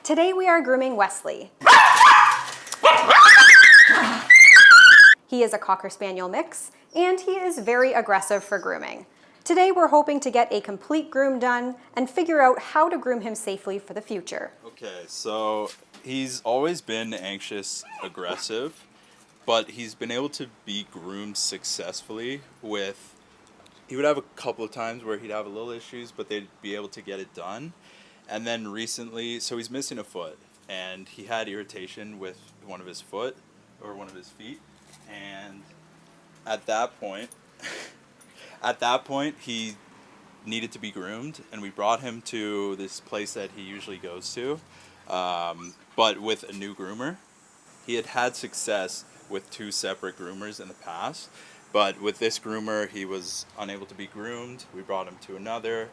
Today we are grooming Wesley. He is a Cocker Spaniel mix, and he is very aggressive for grooming. Today we're hoping to get a complete groom done and figure out how to groom him safely for the future. Okay, so he's always been anxious, aggressive, but he's been able to be groomed successfully with, he would have a couple of times where he'd have a little issues, but they'd be able to get it done. And then recently, so he's missing a foot, and he had irritation with one of his foot, or one of his feet, and at that point, he needed to be groomed, and we brought him to this place that he usually goes to, but with a new groomer. He had had success with 2 separate groomers in the past, but with this groomer, he was unable to be groomed. We brought him to another,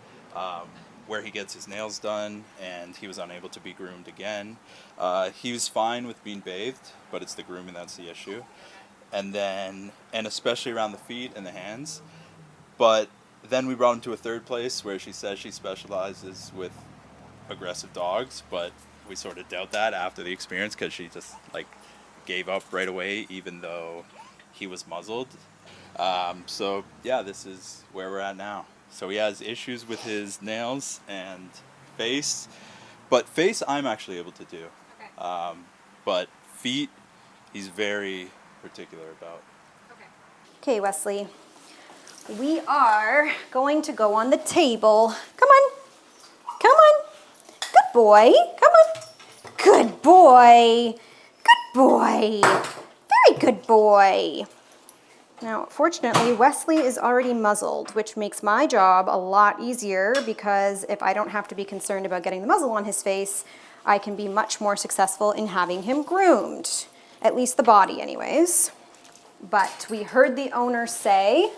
where he gets his nails done, and he was unable to be groomed again. He was fine with being bathed, but it's the grooming that's the issue. And especially around the feet and the hands. But then we brought him to a third place where she says she specializes with aggressive dogs, but we sort of doubt that after the experience because she just gave up right away even though he was muzzled. So yeah, this is where we're at now. So he has issues with his nails and face, but face I'm actually able to do. Okay. But feet, he's very particular about. Okay, Wesley, we are going to go on the table. Come on, come on, good boy, come on, good boy, good boy, very good boy. Now, fortunately, Wesley is already muzzled, which makes my job a lot easier because if I don't have to be concerned about getting the muzzle on his face, I can be much more successful in having him groomed, at least the body anyways. But we heard the owner say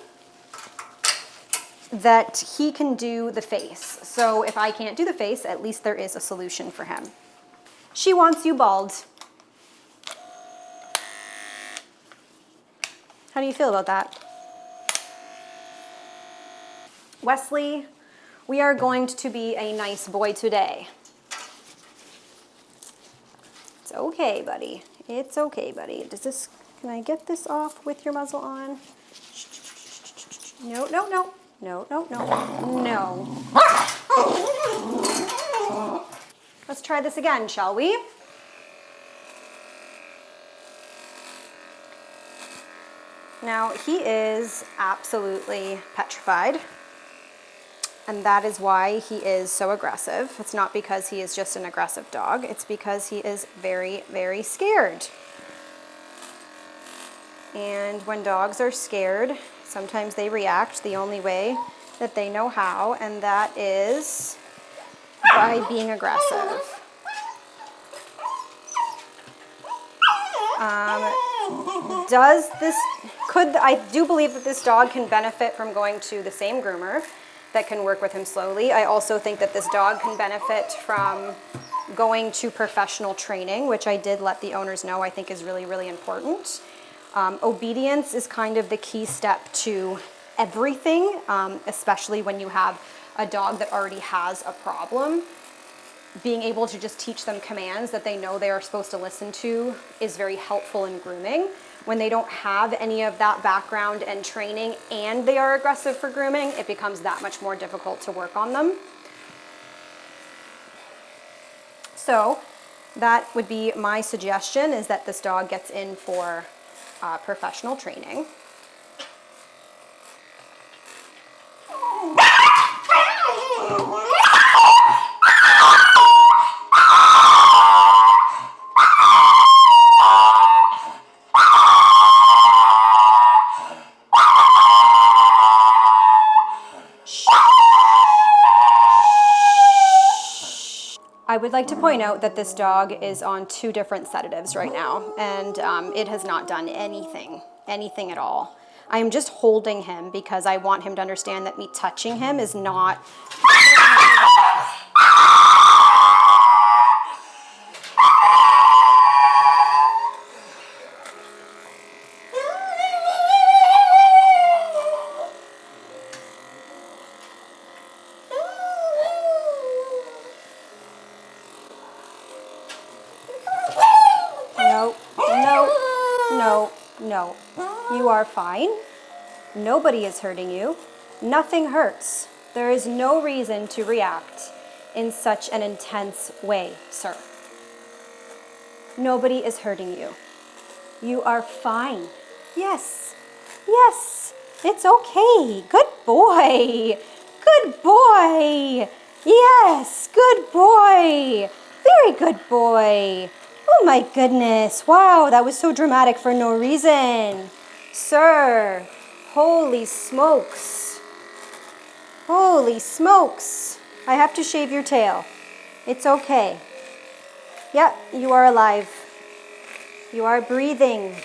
that he can do the face. So if I can't do the face, at least there is a solution for him. She wants you bald. How do you feel about that? Wesley, we are going to be a nice boy today. It's okay, buddy. It's okay, buddy. Can I get this off with your muzzle on? No, no, no. No, no, no. No. Let's try this again, shall we? Now, he is absolutely petrified, and that is why he is so aggressive. It's not because he is just an aggressive dog. It's because he is very, very scared. And when dogs are scared, sometimes they react the only way that they know how, and that is by being aggressive. I do believe that this dog can benefit from going to the same groomer that can work with him slowly. I also think that this dog can benefit from going to professional training, which I did let the owners know I think is really, really important. Obedience is kind of the key step to everything, especially when you have a dog that already has a problem. Being able to just teach them commands that they know they are supposed to listen to is very helpful in grooming. When they don't have any of that background and training and they are aggressive for grooming, it becomes that much more difficult to work on them. So that would be my suggestion, is that this dog gets in for professional training. I would like to point out that this dog is on 2 different sedatives right now, and it has not done anything at all. I am just holding him because I want him to understand that me touching him is not... No, no, no. You are fine. Nobody is hurting you. Nothing hurts. There is no reason to react in such an intense way, sir. Nobody is hurting you. You are fine. Yes, yes, it's okay. Good boy. Good boy. Yes, good boy. Very good boy. Oh my goodness. Wow, that was so dramatic for no reason. Sir, holy smokes. Holy smokes. I have to shave your tail. It's okay. Yep, you are alive. You are breathing.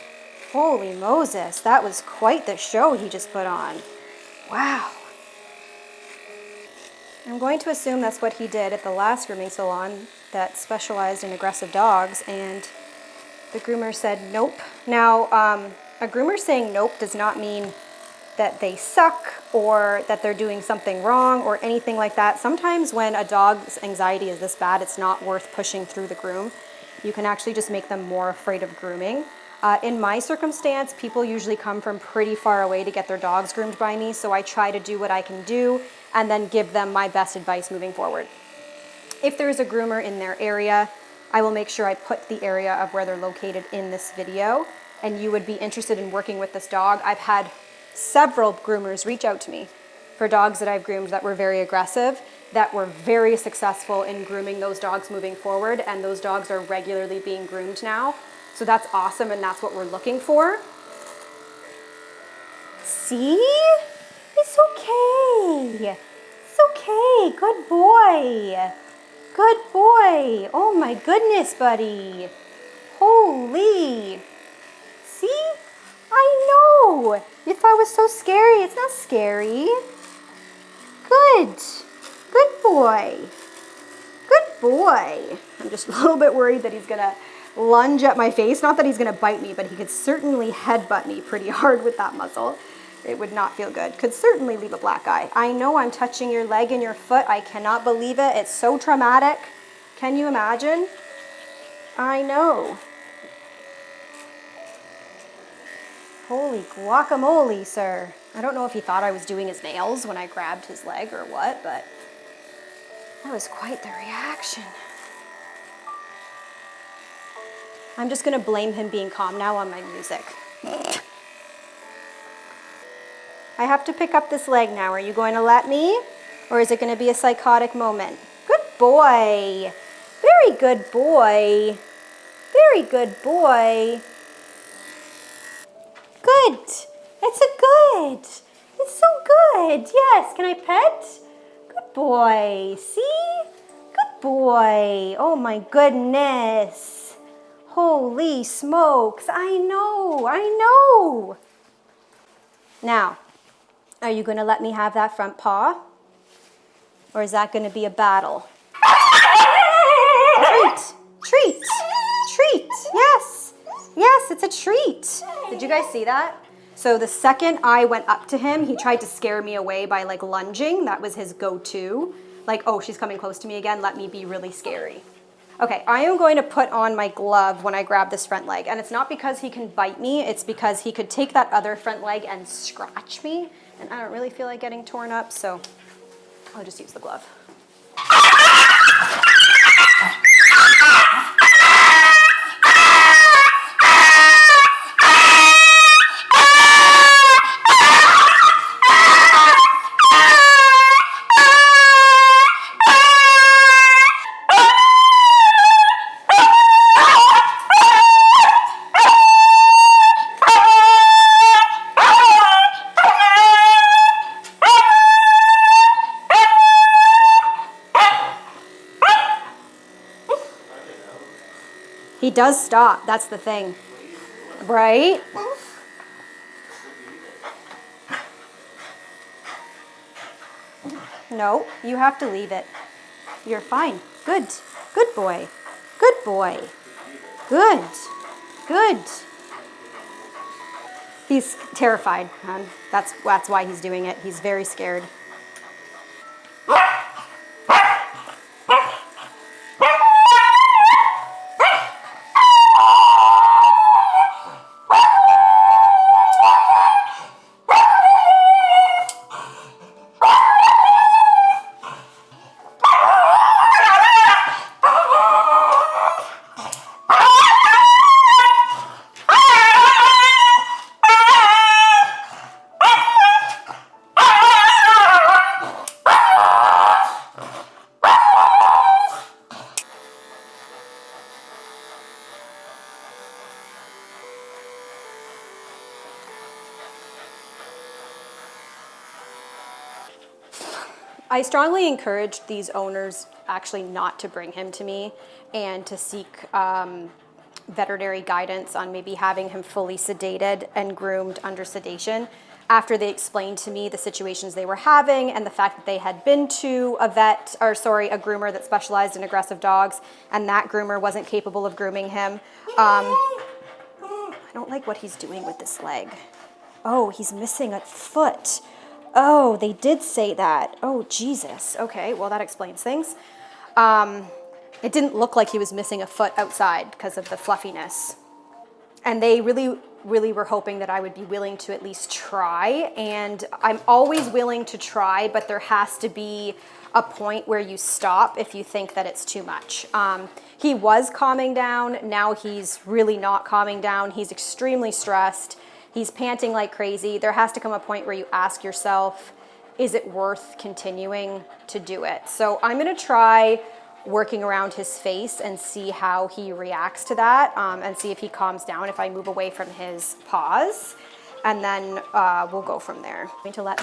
Holy Moses, that was quite the show he just put on. Wow. I'm going to assume that's what he did at the last grooming salon that specialized in aggressive dogs, and the groomer said nope. Now, a groomer saying nope does not mean that they suck or that they're doing something wrong or anything like that. Sometimes when a dog's anxiety is this bad, it's not worth pushing through the groom. You can actually just make them more afraid of grooming. In my circumstance, people usually come from pretty far away to get their dogs groomed by me, so I try to do what I can do and then give them my best advice moving forward. If there is a groomer in their area, I will make sure I put the area of where they're located in this video, and you would be interested in working with this dog. I've had several groomers reach out to me for dogs that I've groomed that were very aggressive, that were very successful in grooming those dogs moving forward, and those dogs are regularly being groomed now. So that's awesome, and that's what we're looking for. See? It's okay. It's okay. Good boy. Good boy. Oh my goodness, buddy. Holy. See? I know. You thought it was so scary. It's not scary. Good. Good boy. Good boy. I'm just a little bit worried that he's going to lunge at my face. Not that he's going to bite me, but he could certainly headbutt me pretty hard with that muzzle. It would not feel good. Could certainly leave a black eye. I know I'm touching your leg and your foot. I cannot believe it. It's so traumatic. Can you imagine? I know. Holy guacamole, sir. I don't know if he thought I was doing his nails when I grabbed his leg or what, but that was quite the reaction. I'm just going to blame him being calm now on my music. I have to pick up this leg now. Are you going to let me? Or is it going to be a psychotic moment? Good boy. Very good boy. Very good boy. Good. It's a good. It's so good. Yes. Can I pet? Good boy. See? Good boy. Oh my goodness. Holy smokes. I know. I know. Now, are you going to let me have that front paw? Or is that going to be a battle? Treat. Treat. Treat. Yes. Yes, it's a treat. Did you guys see that? So the second I went up to him, he tried to scare me away by like lunging. That was his go-to. Like, oh, she's coming close to me again. Let me be really scary. Okay, I am going to put on my glove when I grab this front leg. And it's not because he can bite me. It's because he could take that other front leg and scratch me. And I don't really feel like getting torn up, so I'll just use the glove. He does stop, that's the thing, right? No, you have to leave it. You're fine. Good. Good boy. Good boy. Good. Good. He's terrified, and that's why he's doing it. He's very scared. I strongly encourage these owners actually not to bring him to me and to seek veterinary guidance on maybe having him fully sedated and groomed under sedation after they explained to me the situations they were having and the fact that they had been to a groomer that specialized in aggressive dogs, and that groomer wasn't capable of grooming him. I don't like what he's doing with this leg. Oh, he's missing a foot. Oh, they did say that. Oh, Jesus. Okay, well, that explains things. It didn't look like he was missing a foot outside because of the fluffiness. And they really were hoping that I would be willing to at least try. And I'm always willing to try, but there has to be a point where you stop if you think that it's too much. He was calming down. Now he's really not calming down. He's extremely stressed. He's panting like crazy. There has to come a point where you ask yourself, is it worth continuing to do it? So I'm gonna try working around his face and see how he reacts to that, and see if he calms down if I move away from his paws, and then we'll go from there. I'm going to let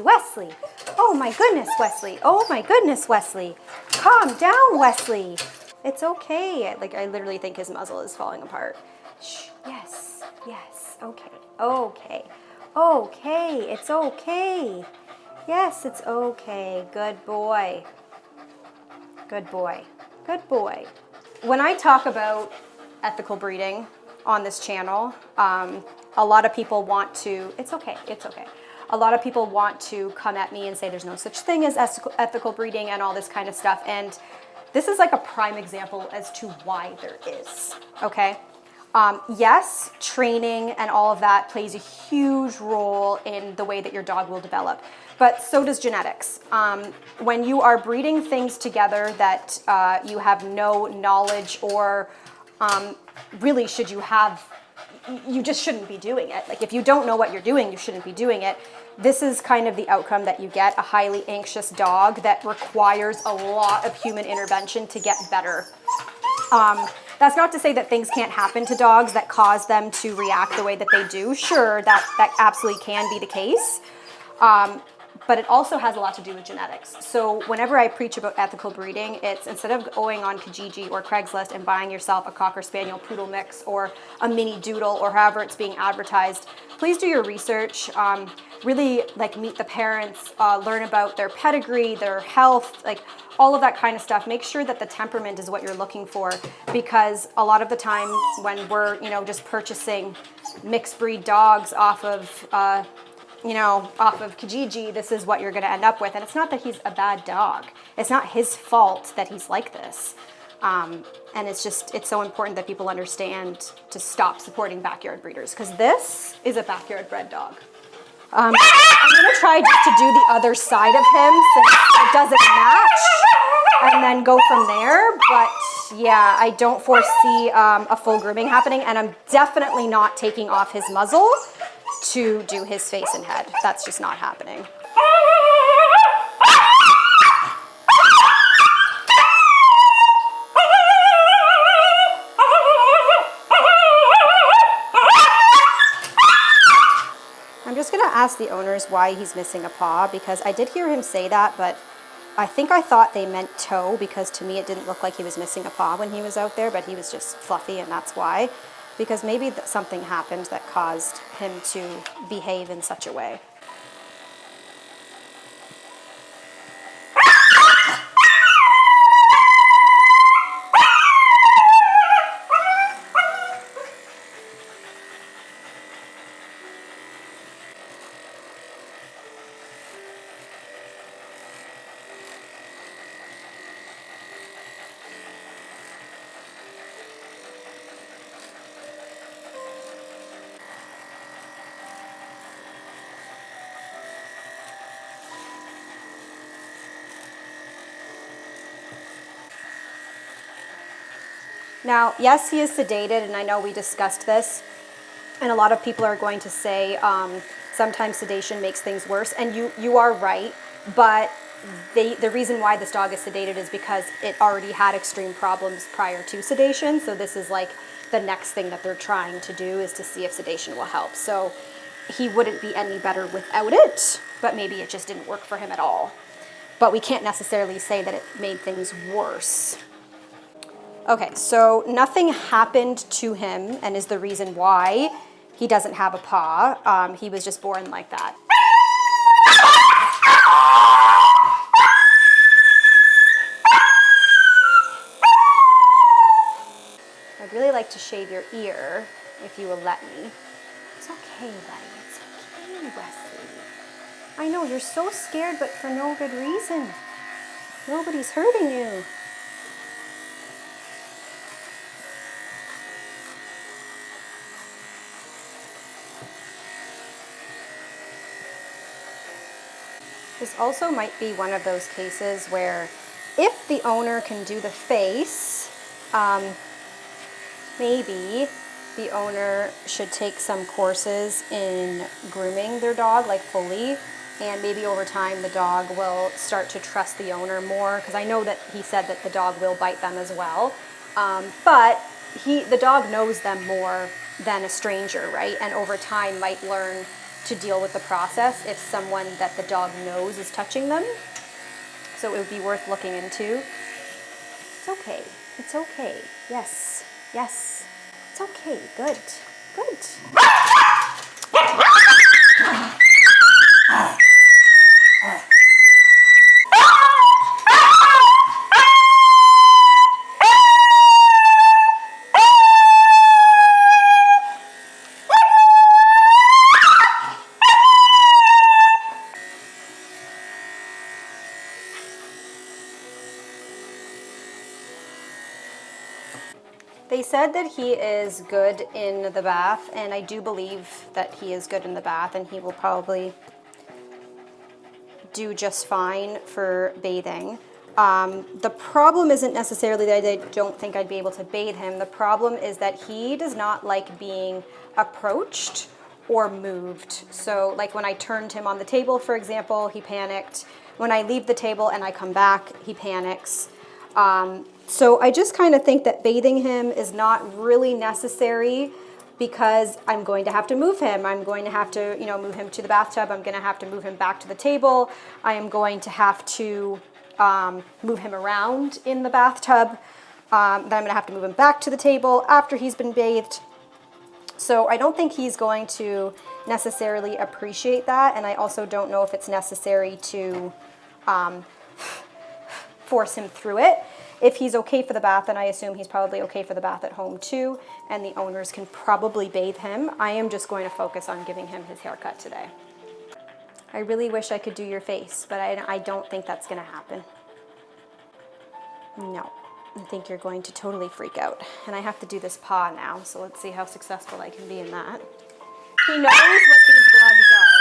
Wesley. Oh my goodness, Wesley. Oh my goodness, Wesley. Calm down, Wesley. It's okay. Like, I literally think his muzzle is falling apart. Shh. Yes. Okay. It's okay. Yes, it's okay. Good boy. When I talk about ethical breeding on this channel, a lot of people want to, it's okay. A lot of people want to come at me and say there's no such thing as ethical breeding and all this kind of stuff. And this is like a prime example as to why there is, okay? Yes, training and all of that plays a huge role in the way that your dog will develop, but so does genetics. When you are breeding things together that you have no knowledge or really you just shouldn't be doing it. Like, if you don't know what you're doing, you shouldn't be doing it. This is kind of the outcome that you get, a highly anxious dog that requires a lot of human intervention to get better. That's not to say that things can't happen to dogs that cause them to react the way that they do. Sure, that absolutely can be the case. But it also has a lot to do with genetics. So whenever I preach about ethical breeding, it's instead of going on Kijiji or Craigslist and buying yourself a Cocker Spaniel Poodle mix or a mini Doodle or however it's being advertised, please do your research. Really, like, meet the parents, learn about their pedigree, their health, like all of that kind of stuff. Make sure that the temperament is what you're looking for, because a lot of the time when we're, just purchasing mixed breed dogs off of Kijiji, this is what you're going to end up with. And it's not that he's a bad dog. It's not his fault that he's like this. And it's so important that people understand to stop supporting backyard breeders, because this is a backyard bred dog. I'm going to try just to do the other side of him since it doesn't match, and then go from there. But yeah, I don't foresee a full grooming happening, and I'm definitely not taking off his muzzle to do his face and head. That's just not happening. I'm just gonna ask the owners why he's missing a paw, because I did hear him say that, but I thought they meant toe, because to me it didn't look like he was missing a paw when he was out there, but he was just fluffy, and that's why. Because maybe something happened that caused him to behave in such a way. Now, yes, he is sedated, and I know we discussed this. And a lot of people are going to say sometimes sedation makes things worse, and you are right, but the reason why this dog is sedated is because it already had extreme problems prior to sedation, so this is like the next thing that they're trying to do is to see if sedation will help. So he wouldn't be any better without it, but maybe it just didn't work for him at all. But we can't necessarily say that it made things worse. Okay, so nothing happened to him and is the reason why he doesn't have a paw. He was just born like that. I'd really like to shave your ear if you will let me. It's okay, buddy. It's okay, Wesley. I know, you're so scared, but for no good reason. Nobody's hurting you. This also might be one of those cases where if the owner can do the face, maybe the owner should take some courses in grooming their dog, like fully, and maybe over time the dog will start to trust the owner more, because I know that he said that the dog will bite them as well, but the dog knows them more than a stranger, right? And over time might learn to deal with the process if someone that the dog knows is touching them. So it would be worth looking into. It's okay. It's okay. Yes. Yes. It's okay. Good. Good. They said that he is good in the bath, and I do believe that he is good in the bath, and he will probably do just fine for bathing. The problem isn't necessarily that I don't think I'd be able to bathe him. The problem is that he does not like being approached or moved. So like when I turned him on the table, for example, he panicked. When I leave the table and I come back, he panics. So I just kind of think that bathing him is not really necessary because I'm going to have to move him. I'm going to have to, move him to the bathtub. I'm going to have to move him back to the table. I am going to have to move him around in the bathtub. Then I'm going to have to move him back to the table after he's been bathed. So I don't think he's going to necessarily appreciate that, and I also don't know if it's necessary to force him through it. If he's okay for the bath, then I assume he's probably okay for the bath at home too, and the owners can probably bathe him. I am just going to focus on giving him his haircut today. I really wish I could do your face, but I don't think that's going to happen. No, I think you're going to totally freak out. And I have to do this paw now, so let's see how successful I can be in that. He knows what these gloves are.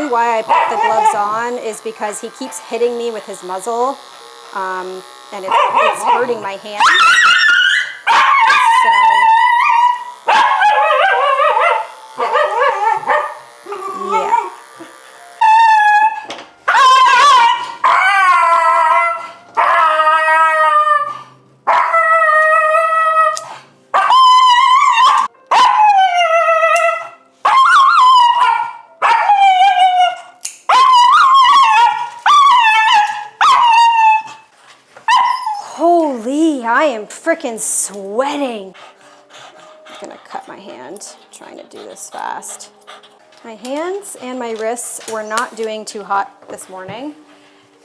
Why I put the gloves on is because he keeps hitting me with his muzzle, and it's hurting my hand. So, yeah. Holy, I am freaking sweating. I'm gonna cut my hand trying to do this fast. My hands and my wrists were not doing too hot this morning,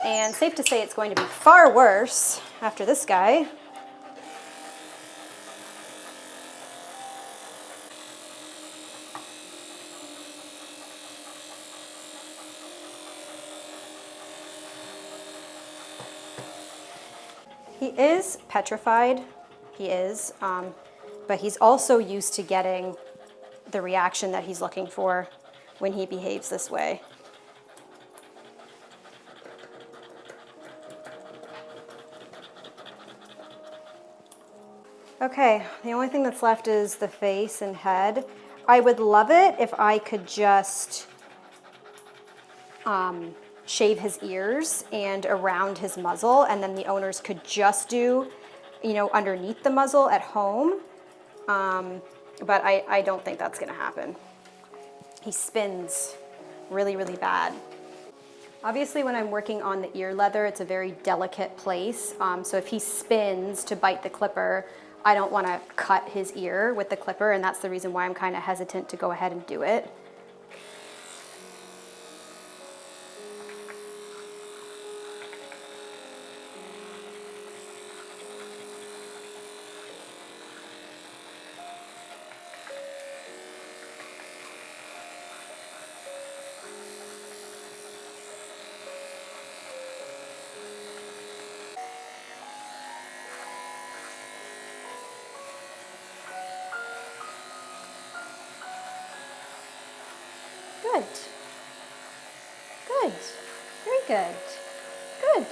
and safe to say it's going to be far worse after this guy. He is petrified, He is. But he's also used to getting the reaction that he's looking for when he behaves this way. Okay, the only thing that's left is the face and head. I would love it if I could just shave his ears and around his muzzle, and then the owners could just do, you know, underneath the muzzle at home. But I don't think that's gonna happen. He spins really, really bad. Obviously, when I'm working on the ear leather, it's a very delicate place. So if he spins to bite the clipper, I don't want to cut his ear with the clipper, and that's the reason why I'm kind of hesitant to go ahead and do it. Good. Good. Very good. Good.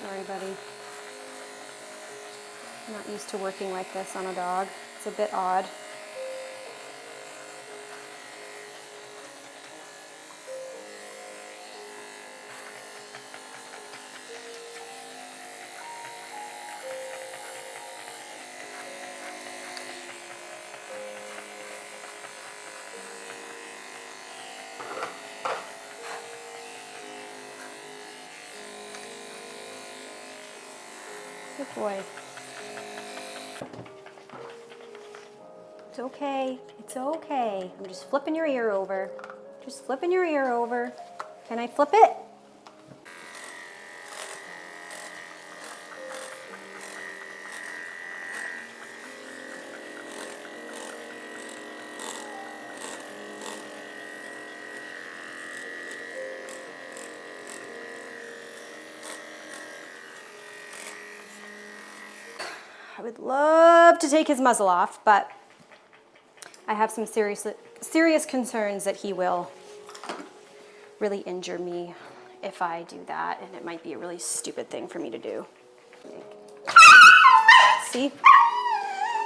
Sorry, buddy. I'm not used to working like this on a dog. It's a bit odd. Good boy. It's okay. It's okay. I'm just flipping your ear over. Just flipping your ear over. Can I flip it? I would love to take his muzzle off, but I have some serious concerns that he will really injure me if I do that, and it might be a really stupid thing for me to do. See?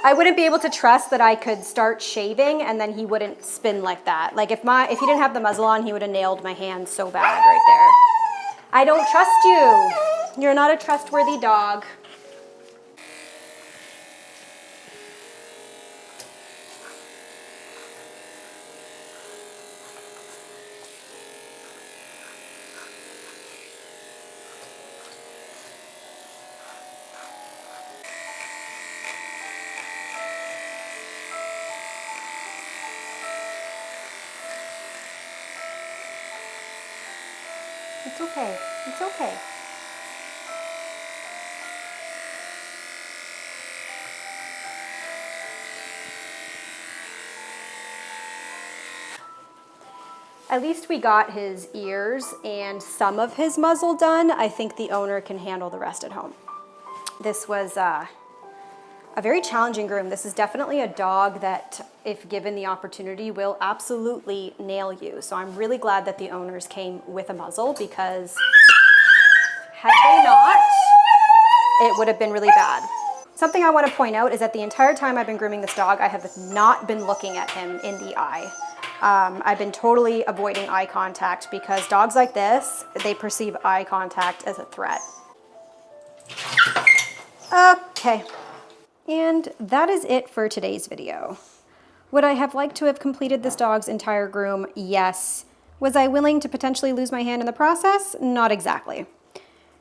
I wouldn't be able to trust that I could start shaving and then he wouldn't spin like that. Like if he didn't have the muzzle on, he would have nailed my hand so bad right there. I don't trust you. You're not a trustworthy dog. It's okay. It's okay. At least we got his ears and some of his muzzle done. I think the owner can handle the rest at home. This was a very challenging groom. This is definitely a dog that, if given the opportunity, will absolutely nail you. So I'm really glad that the owners came with a muzzle, because had they not, it would have been really bad. Something I want to point out is that the entire time I've been grooming this dog, I have not been looking at him in the eye. I've been totally avoiding eye contact because dogs like this, they perceive eye contact as a threat. Okay. And that is it for today's video. Would I have liked to have completed this dog's entire groom? Yes. Was I willing to potentially lose my hand in the process? Not exactly.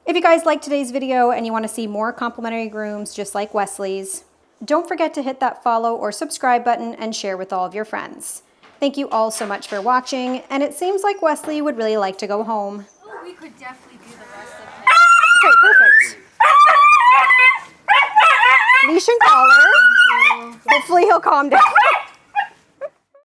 If you guys liked today's video and you want to see more complimentary grooms just like Wesley's, don't forget to hit that follow or subscribe button and share with all of your friends. Thank you all so much for watching, and it seems like Wesley would really like to go home. Oh, we could definitely do the rest of him. Okay, perfect. Leash and collar. Hopefully he'll calm down.